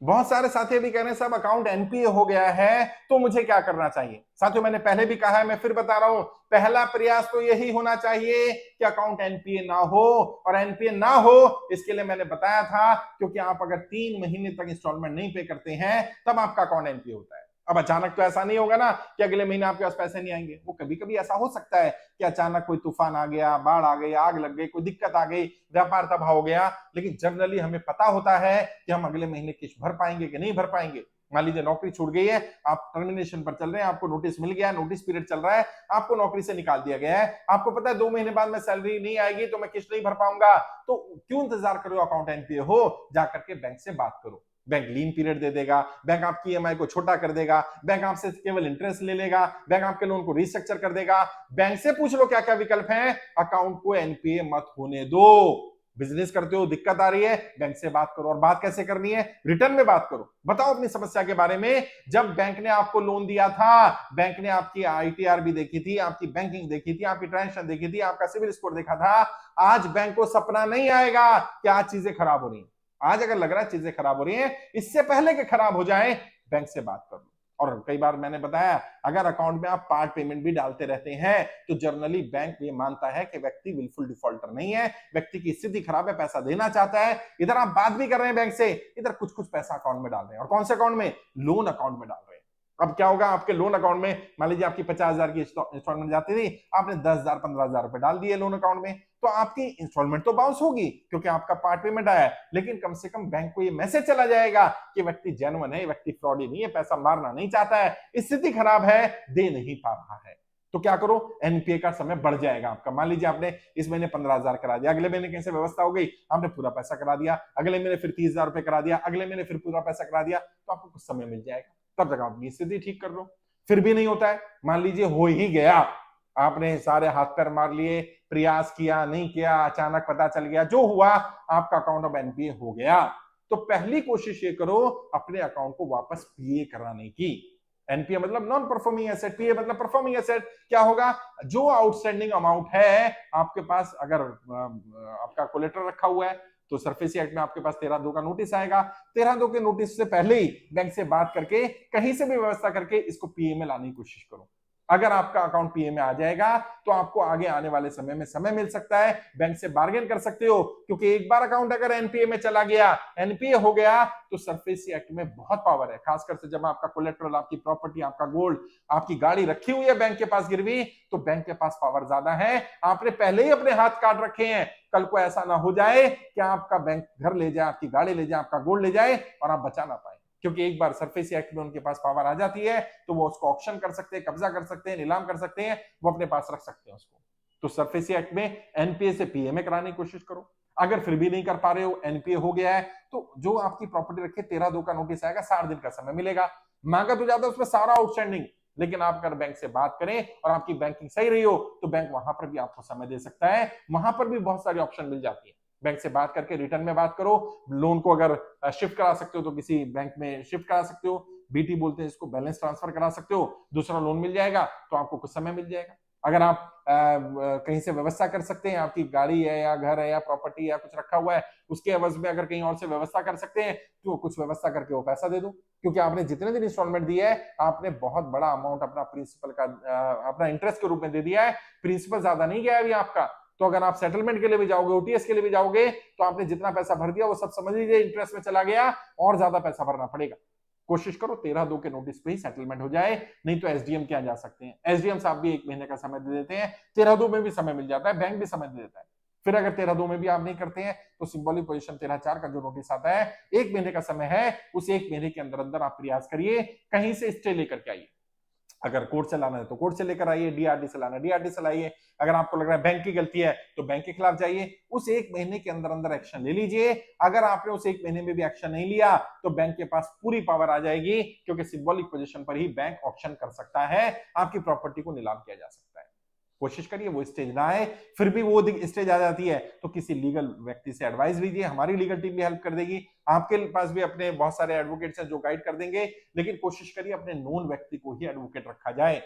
बहुत सारे साथी भी कह रहे हैं साहब अकाउंट एनपीए हो गया है तो मुझे क्या करना चाहिए। साथियों मैंने पहले भी कहा है, मैं फिर बता रहा हूं, पहला प्रयास तो यही होना चाहिए कि अकाउंट एनपीए ना हो। और एनपीए ना हो इसके लिए मैंने बताया था, क्योंकि आप अगर 3 महीने तक इंस्टॉलमेंट नहीं पे करते हैं तब आपका अकाउंट एनपीए होता है। अब अचानक तो ऐसा नहीं होगा ना कि अगले महीने आपके पास पैसे नहीं आएंगे। वो कभी कभी ऐसा हो सकता है कि अचानक कोई तूफान आ गया, बाढ़ आ गई, आग लग गई, कोई दिक्कत आ गई, व्यापार तबाह हो गया, लेकिन जनरली हमें पता होता है कि हम अगले महीने किस्त भर पाएंगे कि नहीं भर पाएंगे। मान लीजिए नौकरी छूट गई है, आप टर्मिनेशन पर चल रहे हैं, आपको नोटिस मिल गया, नोटिस पीरियड चल रहा है, आपको नौकरी से निकाल दिया गया है, आपको पता है 2 महीने बाद में सैलरी नहीं आएगी तो मैं किस्त नहीं भर पाऊंगा, तो क्यों इंतजार करो, अकाउंट एनपीए हो जाकर के बैंक से बात करो। बैंक लीन पीरियड दे देगा, बैंक आपकी ईएमआई को छोटा कर देगा, बैंक आपसे केवल इंटरेस्ट ले लेगा, बैंक आपके लोन को रिस्ट्रक्चर कर देगा। बैंक से पूछ लो क्या क्या विकल्प हैं, अकाउंट को एनपीए मत होने दो। बिजनेस करते हो, दिक्कत आ रही है, बैंक से बात करो। और बात कैसे करनी है, रिटर्न में बात करो, बताओ अपनी समस्या के बारे में। जब बैंक ने आपको लोन दिया था, बैंक ने आपकी आईटीआर भी देखी थी, आपकी बैंकिंग देखी थी, आपकी ट्रांजेक्शन देखी थी, आपका सिविल स्कोर देखा था। आज बैंक को सपना नहीं आएगा कि आज चीजें खराब हो रही हैं। आज अगर लग रहा है चीजें खराब हो रही हैं, इससे पहले कि खराब हो जाए बैंक से बात कर लो। और कई बार मैंने बताया, अगर अकाउंट में आप पार्ट पेमेंट भी डालते रहते हैं तो जनरली बैंक ये मानता है कि व्यक्ति बिल्कुल डिफॉल्टर नहीं है, व्यक्ति की स्थिति खराब है, पैसा देना चाहता है। इधर आप बात भी कर रहे हैं बैंक से, इधर कुछ कुछ पैसा अकाउंट में डाल रहे हैं। और कौन से अकाउंट में, लोन अकाउंट में डाल रहे हैं। अब क्या होगा, आपके लोन अकाउंट में मान लीजिए आपकी 50,000 की इंस्टॉलमेंट जाती थी, आपने 10,000 15,000 रुपए डाल दिए लोन अकाउंट में, तो आपकी इंस्टॉलमेंट तो बाउंस होगी क्योंकि आपका पार्ट पेमेंट आया है, लेकिन कम से कम बैंक को ये मैसेज चला जाएगा कि व्यक्ति जेन्युइन है, व्यक्ति फ्रॉडी नहीं है, पैसा मारना नहीं चाहता है, स्थिति खराब है, दे नहीं पा रहा है। तो क्या करो, एनपीए का समय बढ़ जाएगा आपका। मान लीजिए आपने इस महीने 15,000 करा दिया, अगले महीने कहीं से व्यवस्था हो गई, आपने पूरा पैसा करा दिया, अगले महीने फिर 30,000 रुपए करा दिया, अगले महीने फिर पूरा पैसा करा दिया, तो आपको कुछ समय मिल जाएगा, तब तक अपनी स्थिति ठीक कर लो। फिर भी नहीं होता है, मान लीजिए हो ही गया, आपने सारे हाथ पैर मार लिए, प्रयास किया, नहीं किया, अचानक पता चल गया, जो हुआ, आपका अकाउंट अब एनपीए हो गया, तो पहली कोशिश ये करो अपने अकाउंट को वापस पीए कराने की। एनपीए मतलब नॉन परफॉर्मिंग एसेट, पीए मतलब परफॉर्मिंग एसेट। क्या होगा, जो आउटस्टैंडिंग अमाउंट है आपके पास, अगर आपका कोलेटरल रखा हुआ है तो सरफेसी एक्ट में आपके पास 13(2) का नोटिस आएगा। 13(2) के नोटिस से पहले ही बैंक से बात करके कहीं से भी व्यवस्था करके इसको पीए में लाने की कोशिश करो। अगर आपका अकाउंट पीए में आ जाएगा तो आपको आगे आने वाले समय में समय मिल सकता है, बैंक से बार्गेन कर सकते हो, क्योंकि एक बार अकाउंट अगर एनपीए में चला गया, एनपीए हो गया, तो सरफेसी एक्ट में बहुत पावर है, खासकर से जब आपका कोलेट्रल, आपकी प्रॉपर्टी, आपका गोल्ड, आपकी गाड़ी रखी हुई है बैंक के पास गिरवी, तो बैंक के पास पावर ज्यादा है। आपने पहले ही अपने हाथ काट रखे हैं, कल को ऐसा ना हो जाए कि आपका बैंक घर ले जाए, आपकी गाड़ी ले जाए, आपका गोल्ड ले जाए और आप बचा ना पाए। क्योंकि एक बार सरफेसी एक्ट में उनके पास पावर आ जाती है तो वो उसको ऑक्शन कर सकते हैं, कब्जा कर सकते हैं, नीलाम कर सकते हैं, वो अपने पास रख सकते हैं उसको। तो सरफेसी एक्ट में एनपीए से पीए में कराने की कोशिश करो। अगर फिर भी नहीं कर पा रहे हो, एनपीए हो गया है, तो जो आपकी प्रॉपर्टी रखी 13(2) का नोटिस आएगा, 60 दिन का समय मिलेगा। मांगा तो ज्यादा उसमें सारा आउटस्टैंडिंग, लेकिन आप अगर बैंक से बात करें और आपकी बैंकिंग सही रही हो तो बैंक वहां पर भी आपको समय दे सकता है। वहां पर भी बहुत सारी ऑप्शन मिल जाती है। बैंक से बात करके रिटर्न में बात करो, लोन को अगर शिफ्ट करा सकते हो तो किसी बैंक में शिफ्ट करा सकते हो, बीटी बोलते हैं इसको, बैलेंस ट्रांसफर करा सकते हो, दूसरा लोन मिल जाएगा, तो आपको कुछ समय मिल जाएगा। अगर आप कहीं से व्यवस्था कर सकते हैं, आपकी गाड़ी है या घर है या प्रॉपर्टी है या कुछ रखा हुआ है, उसके एवज में अगर कहीं और से व्यवस्था कर सकते हैं तो कुछ व्यवस्था करके वो पैसा दे दो, क्योंकि आपने जितने दिन इंस्टॉलमेंट दिया है आपने बहुत बड़ा अमाउंट अपना प्रिंसिपल का, अपना इंटरेस्ट के रूप में दे दिया है, प्रिंसिपल ज्यादा नहीं गया अभी आपका। तो अगर आप सेटलमेंट के लिए भी जाओगे, ओटीएस के लिए भी जाओगे, तो आपने जितना पैसा भर दिया वो सब समझ लीजिए इंटरेस्ट में चला गया, और ज्यादा पैसा भरना पड़ेगा। कोशिश करो 13(2) के नोटिस पे ही सेटलमेंट हो जाए, नहीं तो एसडीएम के यहाँ जा सकते हैं। एसडीएम साहब भी 1 महीने का समय दे देते हैं, 13(2) में भी समय मिल जाता है, बैंक भी समय दे देता है। फिर अगर 13(2) में भी आप नहीं करते हैं तो सिंबॉलिक पोजीशन 13(4) का जो नोटिस आता है, 1 महीने का समय है, उस 1 महीने के अंदर अंदर आप प्रयास करिए, कहीं से स्टे लेकर के आइए। अगर कोर्ट से लाना है तो कोर्ट से लेकर आइए, डीआरडी से लाना डीआरडी से लाइए। अगर आपको लग रहा है बैंक की गलती है तो बैंक के खिलाफ जाइए, उस 1 महीने के अंदर अंदर एक्शन ले लीजिए। अगर आपने उस 1 महीने में भी एक्शन नहीं लिया तो बैंक के पास पूरी पावर आ जाएगी, क्योंकि सिंबॉलिक पोजीशन पर ही बैंक ऑप्शन कर सकता है, आपकी प्रॉपर्टी को नीलाम किया जा सकता है। कोशिश करिए वो स्टेज ना आए, फिर भी वो स्टेज आ जाती है तो किसी लीगल व्यक्ति से एडवाइस लीजिए, हमारी लीगल टीम भी हेल्प कर देगी, आपके पास भी अपने बहुत सारे एडवोकेट्स हैं जो गाइड कर देंगे। लेकिन कोशिश करिए अपने नोन व्यक्ति को ही एडवोकेट रखा जाए,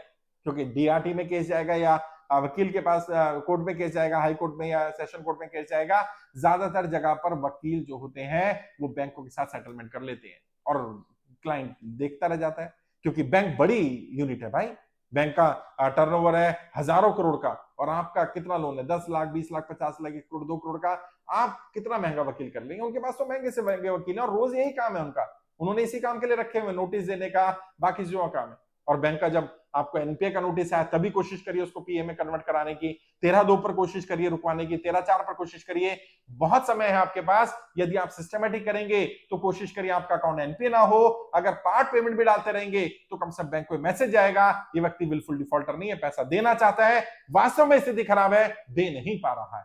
क्योंकि डीआरटी में केस जाएगा या वकील के पास कोर्ट में केस जाएगा, हाई कोर्ट में या सेशन कोर्ट में केस जाएगा, ज्यादातर जगह पर वकील जो होते हैं वो बैंकों के साथ सेटलमेंट कर लेते हैं। और क्लाइंट देखता रह जाता है, क्योंकि बैंक बड़ी यूनिट है भाई। बैंक का टर्नओवर है हजारों करोड़ का, और आपका कितना लोन है, 10 लाख, 20 लाख, 50 लाख, 1 करोड़, 2 करोड़ का। आप कितना महंगा वकील कर लेंगे? उनके पास तो महंगे से महंगे वकील है, और रोज यही काम है उनका। उन्होंने इसी काम के लिए रखे हुए, नोटिस देने का, बाकी चीजों का काम है। और बैंक का जब आपको एनपीए का नोटिस आया, तभी कोशिश करिए उसको पीए में कन्वर्ट कराने की, 13(2) पर कोशिश करिए रुकवाने की, 13(4) पर कोशिश करिए। बहुत समय है आपके पास। यदि आप सिस्टमेटिक करेंगे तो कोशिश करिए आपका अकाउंट एनपीए ना हो। अगर पार्ट पेमेंट भी डालते रहेंगे तो कम से कम बैंक को मैसेज आएगा, ये व्यक्ति बिल्कुल डिफॉल्टर नहीं है, पैसा देना चाहता है, वास्तव में स्थिति खराब है, दे नहीं पा रहा है।